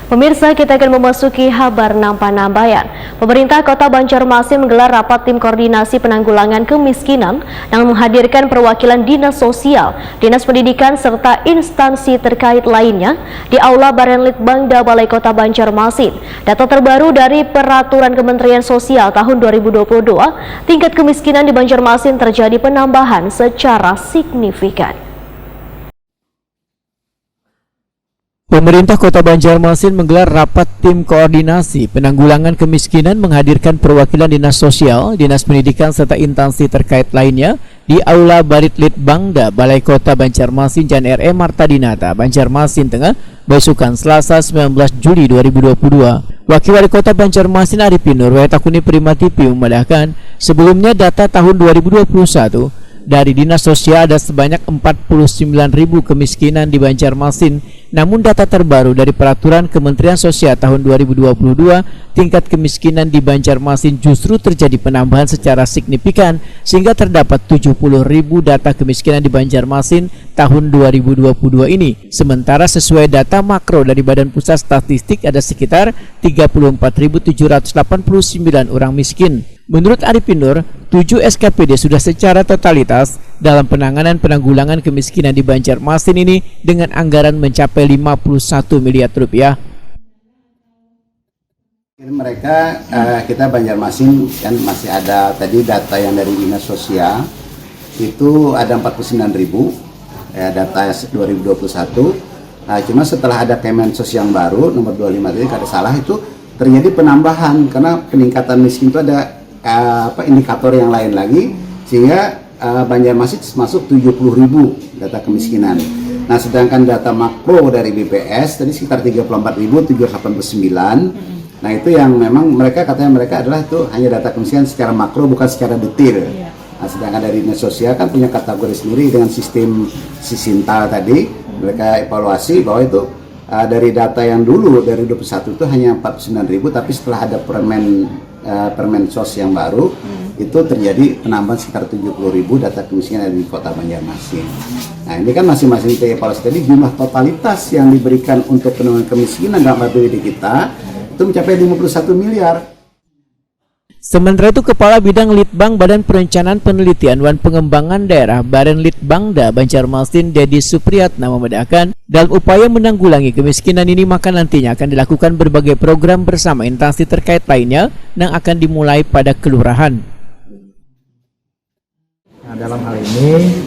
Pemirsa, kita akan memasuki kabar Nampan-Nambayan. Pemerintah Kota Banjarmasin menggelar rapat tim koordinasi penanggulangan kemiskinan yang menghadirkan perwakilan Dinas Sosial, Dinas Pendidikan, serta instansi terkait lainnya di Aula Barenlitbangda Balai Kota Banjarmasin. Data terbaru dari Peraturan Kementerian Sosial tahun 2022, tingkat kemiskinan di Banjarmasin terjadi penambahan secara signifikan. Pemerintah Kota Banjarmasin menggelar rapat tim koordinasi penanggulangan kemiskinan menghadirkan perwakilan Dinas Sosial, Dinas Pendidikan, serta instansi terkait lainnya di Aula Barenlitbangda Balai Kota Banjarmasin Jan R.E. Marta Dinata, Banjarmasin Tengah, besukan Selasa 19 Juli 2022. Wakil Wali Kota Banjarmasin Arifin Nur Wetakuni Prima TV membedakan sebelumnya data tahun 2021 dari Dinas Sosial ada sebanyak 49.000 kemiskinan di Banjarmasin. Namun data terbaru dari Peraturan Kementerian Sosial tahun 2022, tingkat kemiskinan di Banjarmasin justru terjadi penambahan secara signifikan sehingga terdapat 70.000 data kemiskinan di Banjarmasin tahun 2022 ini. Sementara sesuai data makro dari Badan Pusat Statistik ada sekitar 34.789 orang miskin. Menurut Arifin Nur, 7 SKPD sudah secara totalitas dalam penanganan penanggulangan kemiskinan di Banjarmasin ini dengan anggaran mencapai 51 miliar rupiah. Mereka kita Banjarmasin kan masih ada tadi data yang dari Dinas Sosial itu ada 49.000 data 2021. Cuma setelah ada Kemensos yang baru nomor 25 tadi kalau salah itu terjadi penambahan karena peningkatan miskin itu ada indikator yang lain lagi sehingga Banjarmasin masuk 70.000 data kemiskinan. Nah, sedangkan data makro dari BPS tadi sekitar 34.789. Nah, itu yang memang mereka adalah itu hanya data kemiskinan secara makro bukan secara detail. Nah, sedangkan dari Dinas Sosial kan punya kategori sendiri dengan sistem Sisintal tadi. Mereka evaluasi bahwa itu dari data yang dulu dari 21 itu hanya 49.000, tapi setelah ada Permensos yang baru itu terjadi penambahan sekitar 70.000 data kemiskinan di Kota Banjarmasin. Nah, ini kan masing-masing evaluasi tadi jumlah totalitas yang diberikan untuk penanggulangan kemiskinan dalam APBD kita itu mencapai 51 miliar. Sementara itu, Kepala Bidang Litbang Badan Perencanaan Penelitian dan Pengembangan Daerah Barenlitbangda Banjarmasin Dedi Supriyatna membedakan dalam upaya menanggulangi kemiskinan ini maka nantinya akan dilakukan berbagai program bersama instansi terkait lainnya yang akan dimulai pada kelurahan. Nah, dalam hal ini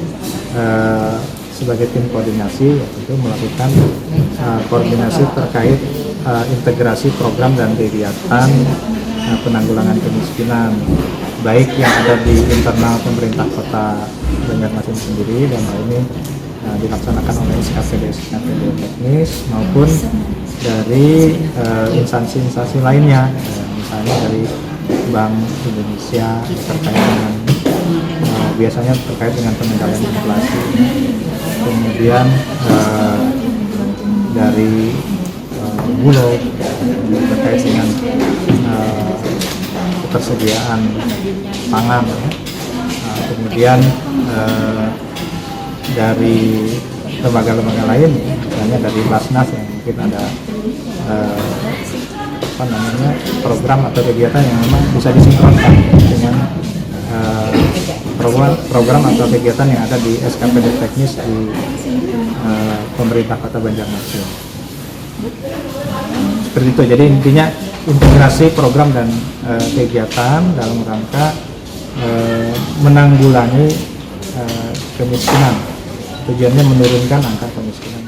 sebagai tim koordinasi itu melakukan koordinasi terkait integrasi program dan kegiatan penanggulangan kemiskinan baik yang ada di internal pemerintah Kota Banjarmasin sendiri dan hal ini dilaksanakan oleh SKPD teknis maupun dari instansi-instansi lainnya, misalnya dari Bank Indonesia terkait dengan biasanya terkait dengan pengendalian inflasi, kemudian dari Bulog terkait dengan ketersediaan pangan, kemudian dari lembaga-lembaga lain, misalnya dari Basnas yang mungkin ada program atau kegiatan yang memang bisa disinkronkan dengan program atau kegiatan yang ada di SKPD teknis di pemerintah Kota Banjarmasin. Seperti itu, jadi intinya integrasi program dan kegiatan dalam rangka menanggulangi kemiskinan. Tujuannya menurunkan angka kemiskinan.